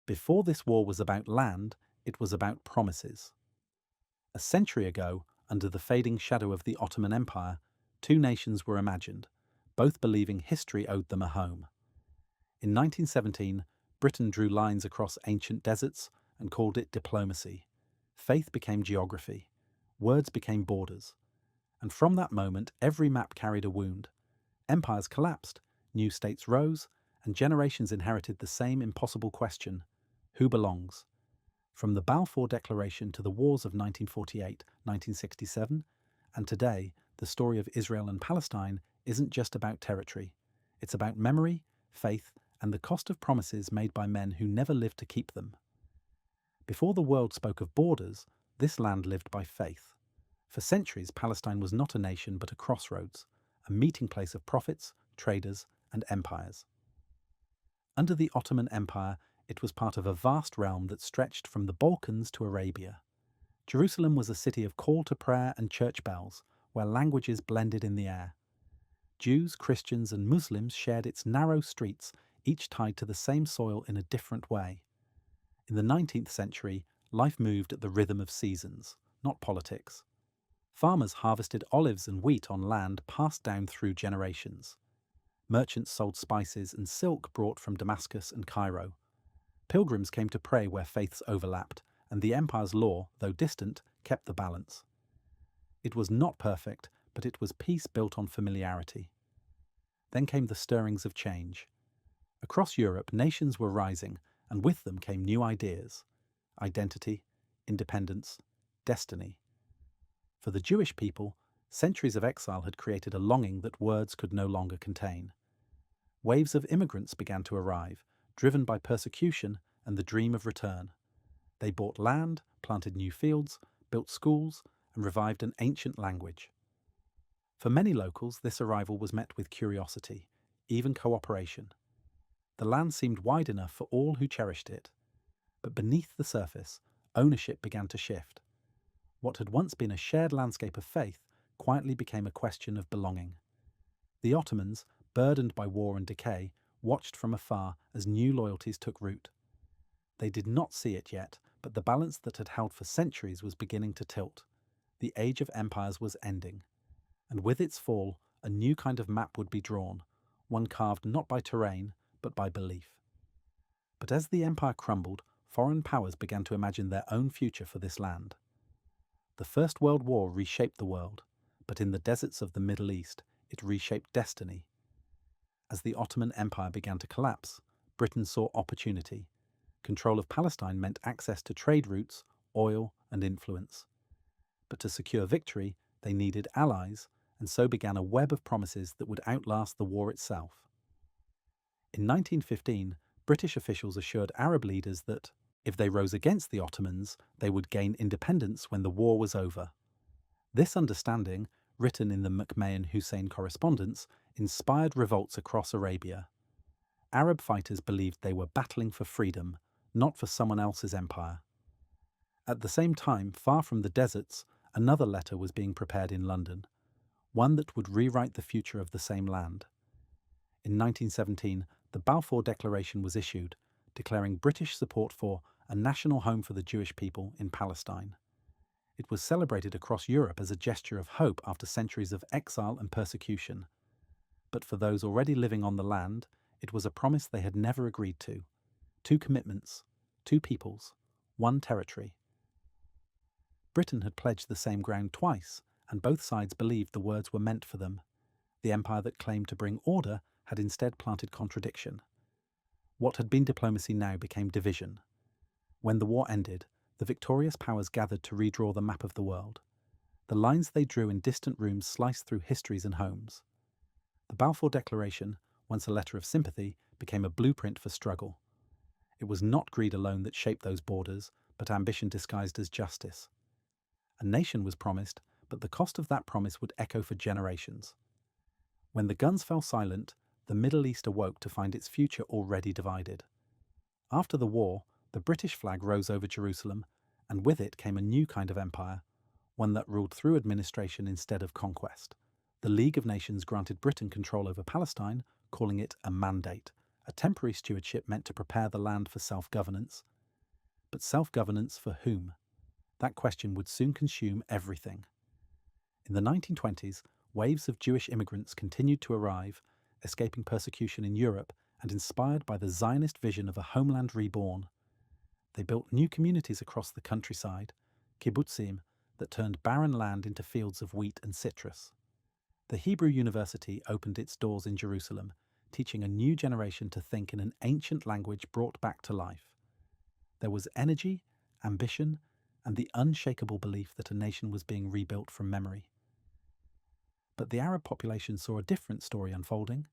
Before this war was about land, it was about promises. A century ago, under the fading shadow of the Ottoman Empire, two nations were imagined, both believing history owed them a home. In 1917, Britain drew lines across ancient deserts and called it diplomacy. Faith became geography. Words became borders. And from that moment, every map carried a wound. Empires collapsed, new states rose, and generations inherited the same impossible question: who belongs? From the Balfour Declaration to the wars of 1948, 1967, and today, the story of Israel and Palestine isn't just about territory. It's about memory, faith, and the cost of promises made by men who never lived to keep them. Before the world spoke of borders, this land lived by faith. For centuries, Palestine was not a nation but a crossroads, a meeting place of prophets, traders, and empires. Under the Ottoman Empire, it was part of a vast realm that stretched from the Balkans to Arabia. Jerusalem was a city of call to prayer and church bells, where languages blended in the air. Jews, Christians, and Muslims shared its narrow streets, each tied to the same soil in a different way. In the 19th century, life moved at the rhythm of seasons, not politics. Farmers harvested olives and wheat on land passed down through generations. Merchants sold spices and silk brought from Damascus and Cairo. Pilgrims came to pray where faiths overlapped, and the empire's law, though distant, kept the balance. It was not perfect, but it was peace built on familiarity. Then came the stirrings of change. Across Europe, nations were rising, and with them came new ideas: identity, independence, destiny. For the Jewish people, centuries of exile had created a longing that words could no longer contain. Waves of immigrants began to arrive, driven by persecution and the dream of return. They bought land, planted new fields, built schools, and revived an ancient language. For many locals, this arrival was met with curiosity, even cooperation. The land seemed wide enough for all who cherished it. But beneath the surface, ownership began to shift. What had once been a shared landscape of faith quietly became a question of belonging. The Ottomans, burdened by war and decay, watched from afar as new loyalties took root. They did not see it yet, but the balance that had held for centuries was beginning to tilt. The age of empires was ending. And with its fall, a new kind of map would be drawn, one carved not by terrain, but by belief. But as the empire crumbled, foreign powers began to imagine their own future for this land. The First World War reshaped the world, but in the deserts of the Middle East, it reshaped destiny. As the Ottoman Empire began to collapse, Britain saw opportunity. Control of Palestine meant access to trade routes, oil, and influence. But to secure victory, they needed allies, and so began a web of promises that would outlast the war itself. In 1915, British officials assured Arab leaders that, if they rose against the Ottomans, they would gain independence when the war was over. This understanding, written in the McMahon-Hussein correspondence, inspired revolts across Arabia. Arab fighters believed they were battling for freedom, not for someone else's empire. At the same time, far from the deserts, another letter was being prepared in London, one that would rewrite the future of the same land. In 1917, the Balfour Declaration was issued, declaring British support for a national home for the Jewish people in Palestine. It was celebrated across Europe as a gesture of hope after centuries of exile and persecution. But for those already living on the land, it was a promise they had never agreed to. Two commitments, two peoples, one territory. Britain had pledged the same ground twice, and both sides believed the words were meant for them. The empire that claimed to bring order had instead planted contradiction. What had been diplomacy now became division. When the war ended, the victorious powers gathered to redraw the map of the world. The lines they drew in distant rooms sliced through histories and homes. The Balfour Declaration, once a letter of sympathy, became a blueprint for struggle. It was not greed alone that shaped those borders, but ambition disguised as justice. A nation was promised, but the cost of that promise would echo for generations. When the guns fell silent, the Middle East awoke to find its future already divided. After the war, the British flag rose over Jerusalem, and with it came a new kind of empire, one that ruled through administration instead of conquest. The League of Nations granted Britain control over Palestine, calling it a mandate, A temporary stewardship meant to prepare the land for self-governance. But self-governance for whom? That question would soon consume everything. In the 1920s, waves of Jewish immigrants continued to arrive, escaping persecution in Europe and inspired by the Zionist vision of a homeland reborn. They built new communities across the countryside, kibbutzim, that turned barren land into fields of wheat and citrus. The Hebrew University opened its doors in Jerusalem, teaching a new generation to think in an ancient language brought back to life. There was energy, ambition, and the unshakable belief that a nation was being rebuilt from memory. But the Arab population saw a different story unfolding.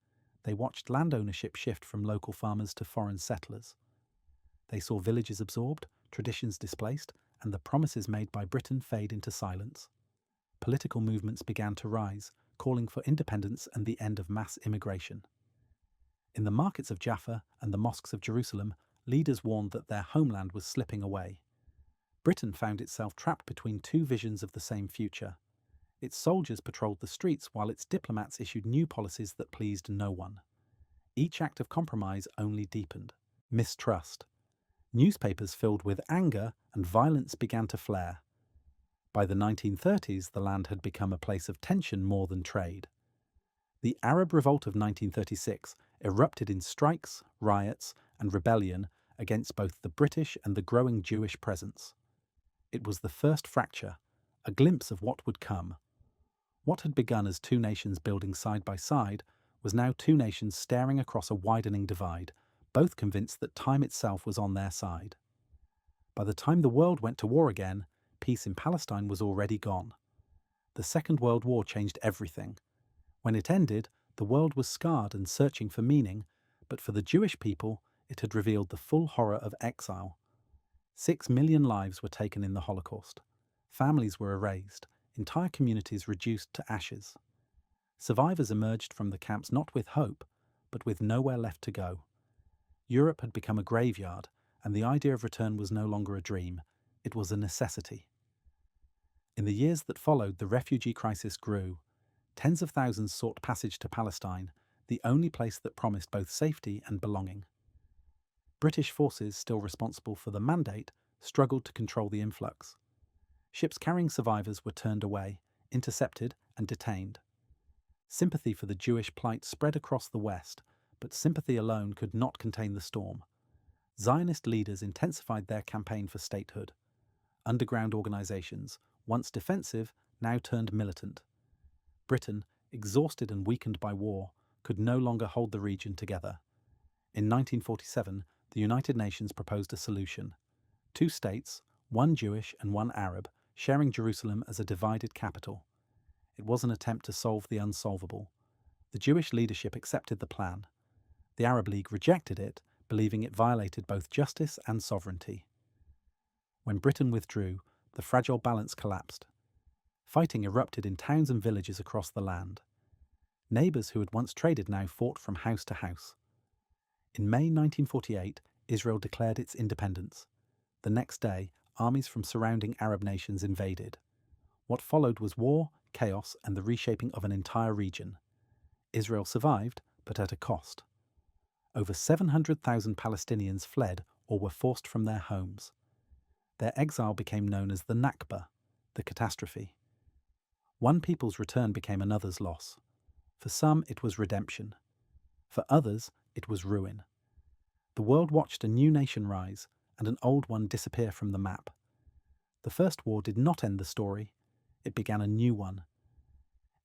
They watched land ownership shift from local farmers to foreign settlers. They saw villages absorbed, traditions displaced, and the promises made by Britain fade into silence. Political movements began to rise, calling for independence and the end of mass immigration. In the markets of Jaffa and the mosques of Jerusalem, leaders warned that their homeland was slipping away. Britain found itself trapped between two visions of the same future. Its soldiers patrolled the streets while its diplomats issued new policies that pleased no one. Each act of compromise only deepened mistrust. Newspapers filled with anger and violence began to flare. By the 1930s, the land had become a place of tension more than trade. The Arab Revolt of 1936 erupted in strikes, riots, and rebellion against both the British and the growing Jewish presence. It was the first fracture, a glimpse of what would come. What had begun as two nations building side by side was now two nations staring across a widening divide, both convinced that time itself was on their side. By the time the world went to war again, peace in Palestine was already gone. The Second World War changed everything. When it ended, the world was scarred and searching for meaning, but for the Jewish people, it had revealed the full horror of exile. 6 million lives were taken in the Holocaust. Families were erased, entire communities reduced to ashes. Survivors emerged from the camps not with hope, but with nowhere left to go. Europe had become a graveyard, and the idea of return was no longer a dream, it was a necessity. In the years that followed, the refugee crisis grew. Tens of thousands sought passage to Palestine, the only place that promised both safety and belonging. British forces, still responsible for the mandate, struggled to control the influx. Ships carrying survivors were turned away, intercepted, and detained. Sympathy for the Jewish plight spread across the West, but sympathy alone could not contain the storm. Zionist leaders intensified their campaign for statehood. Underground organizations, once defensive, now turned militant. Britain, exhausted and weakened by war, could no longer hold the region together. In 1947, the United Nations proposed a solution. 2 states, one Jewish and one Arab, sharing Jerusalem as a divided capital. It was an attempt to solve the unsolvable. The Jewish leadership accepted the plan. The Arab League rejected it, believing it violated both justice and sovereignty. When Britain withdrew, the fragile balance collapsed. Fighting erupted in towns and villages across the land. Neighbours who had once traded now fought from house to house. In May 1948, Israel declared its independence. The next day, armies from surrounding Arab nations invaded. What followed was war, chaos, and the reshaping of an entire region. Israel survived, but at a cost. Over 700,000 Palestinians fled or were forced from their homes. Their exile became known as the Nakba, the catastrophe. One people's return became another's loss. For some, it was redemption. For others, it was ruin. The world watched a new nation rise and an old one disappear from the map. The First War did not end the story. It began a new one.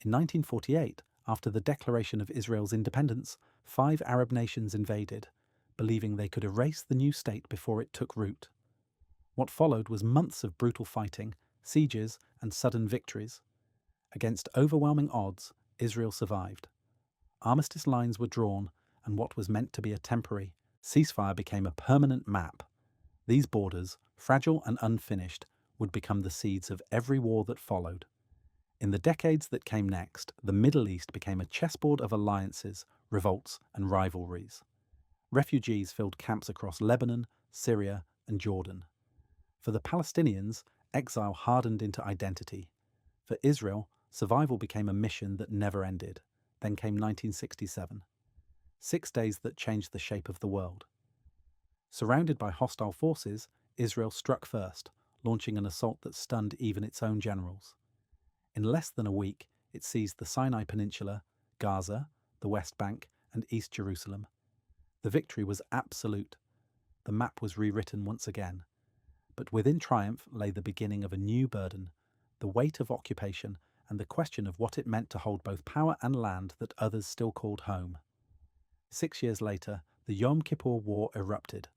In 1948, after the declaration of Israel's independence, 5 Arab nations invaded, believing they could erase the new state before it took root. What followed was months of brutal fighting, sieges, and sudden victories. Against overwhelming odds, Israel survived. Armistice lines were drawn, and what was meant to be a temporary ceasefire became a permanent map. These borders, fragile and unfinished, would become the seeds of every war that followed. In the decades that came next, the Middle East became a chessboard of alliances, revolts, and rivalries. Refugees filled camps across Lebanon, Syria, and Jordan. For the Palestinians, exile hardened into identity. For Israel, survival became a mission that never ended. Then came 1967. 6 days that changed the shape of the world. Surrounded by hostile forces, Israel struck first, launching an assault that stunned even its own generals. In less than a week, it seized the Sinai Peninsula, Gaza, the West Bank, and East Jerusalem. The victory was absolute. The map was rewritten once again. But within triumph lay the beginning of a new burden, the weight of occupation and the question of what it meant to hold both power and land that others still called home. 6 years later, the Yom Kippur War erupted.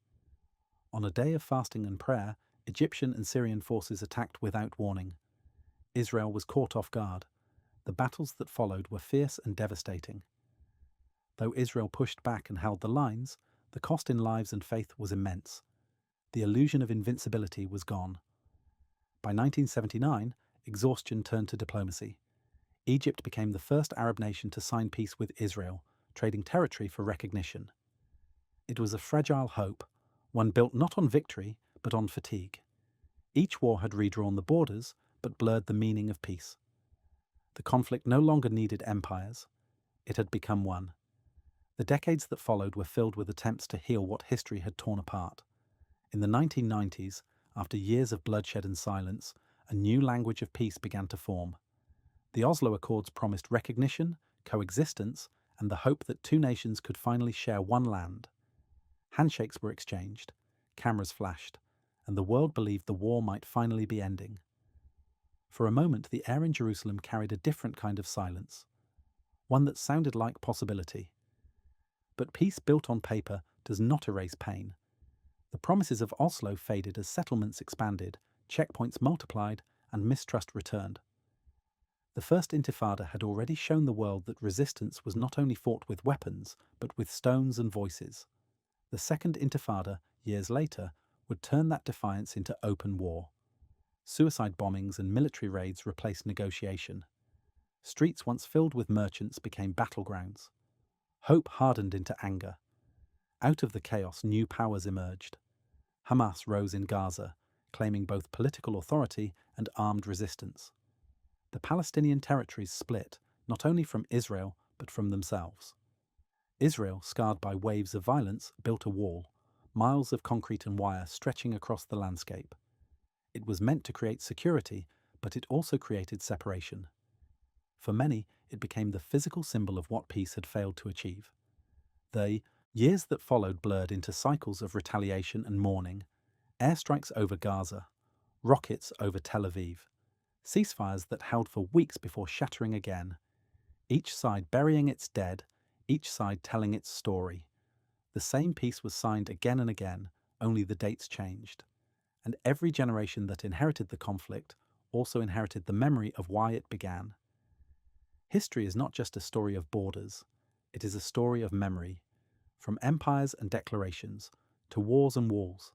On a day of fasting and prayer, Egyptian and Syrian forces attacked without warning. Israel was caught off guard. The battles that followed were fierce and devastating. Though Israel pushed back and held the lines, the cost in lives and faith was immense. The illusion of invincibility was gone. By 1979, exhaustion turned to diplomacy. Egypt became the first Arab nation to sign peace with Israel, trading territory for recognition. It was a fragile hope, one built not on victory, but on fatigue. Each war had redrawn the borders, but blurred the meaning of peace. The conflict no longer needed empires. It had become one. The decades that followed were filled with attempts to heal what history had torn apart. In the 1990s, after years of bloodshed and silence, a new language of peace began to form. The Oslo Accords promised recognition, coexistence, and the hope that two nations could finally share one land. Handshakes were exchanged, cameras flashed, and the world believed the war might finally be ending. For a moment, the air in Jerusalem carried a different kind of silence, one that sounded like possibility. But peace built on paper does not erase pain. The promises of Oslo faded as settlements expanded, checkpoints multiplied, and mistrust returned. The First Intifada had already shown the world that resistance was not only fought with weapons, but with stones and voices. The Second Intifada, years later, would turn that defiance into open war. Suicide bombings and military raids replaced negotiation. Streets once filled with merchants became battlegrounds. Hope hardened into anger. Out of the chaos, new powers emerged. Hamas rose in Gaza, claiming both political authority and armed resistance. The Palestinian territories split, not only from Israel, but from themselves. Israel, scarred by waves of violence, built a wall, miles of concrete and wire stretching across the landscape. It was meant to create security, but it also created separation. For many, it became the physical symbol of what peace had failed to achieve. The years that followed blurred into cycles of retaliation and mourning, airstrikes over Gaza, rockets over Tel Aviv, ceasefires that held for weeks before shattering again, each side burying its dead, each side telling its story. The same peace was signed again and again, only the dates changed. And every generation that inherited the conflict also inherited the memory of why it began. History is not just a story of borders, it is a story of memory. From empires and declarations to wars and walls,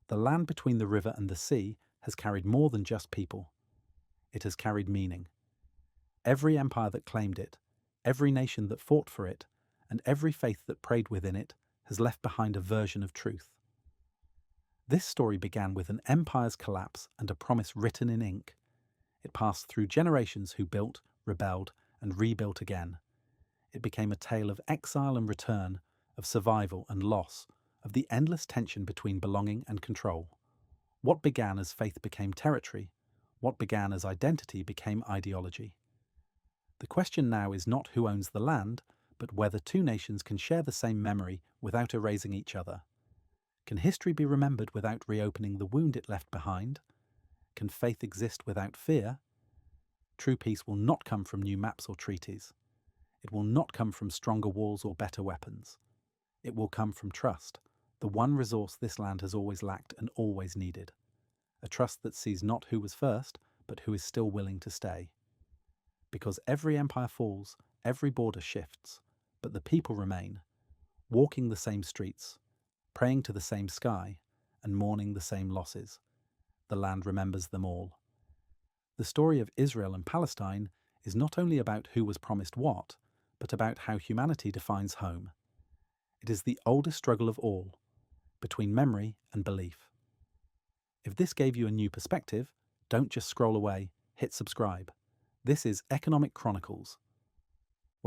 the land between the river and the sea has carried more than just people. It has carried meaning. Every empire that claimed it, every nation that fought for it, and every faith that prayed within it has left behind a version of truth. This story began with an empire's collapse and a promise written in ink. It passed through generations who built, rebelled, and rebuilt again. It became a tale of exile and return, of survival and loss, of the endless tension between belonging and control. What began as faith became territory. What began as identity became ideology. The question now is not who owns the land, but whether two nations can share the same memory without erasing each other. Can history be remembered without reopening the wound it left behind? Can faith exist without fear? True peace will not come from new maps or treaties. It will not come from stronger walls or better weapons. It will come from trust, the one resource this land has always lacked and always needed. A trust that sees not who was first, but who is still willing to stay. Because every empire falls, every border shifts, but the people remain, walking the same streets, praying to the same sky, and mourning the same losses. The land remembers them all. The story of Israel and Palestine is not only about who was promised what, but about how humanity defines home. It is the oldest struggle of all, between memory and belief. If this gave you a new perspective, don't just scroll away, hit subscribe. This is Economic Chronicles,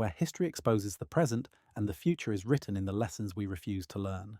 where history exposes the present and the future is written in the lessons we refuse to learn.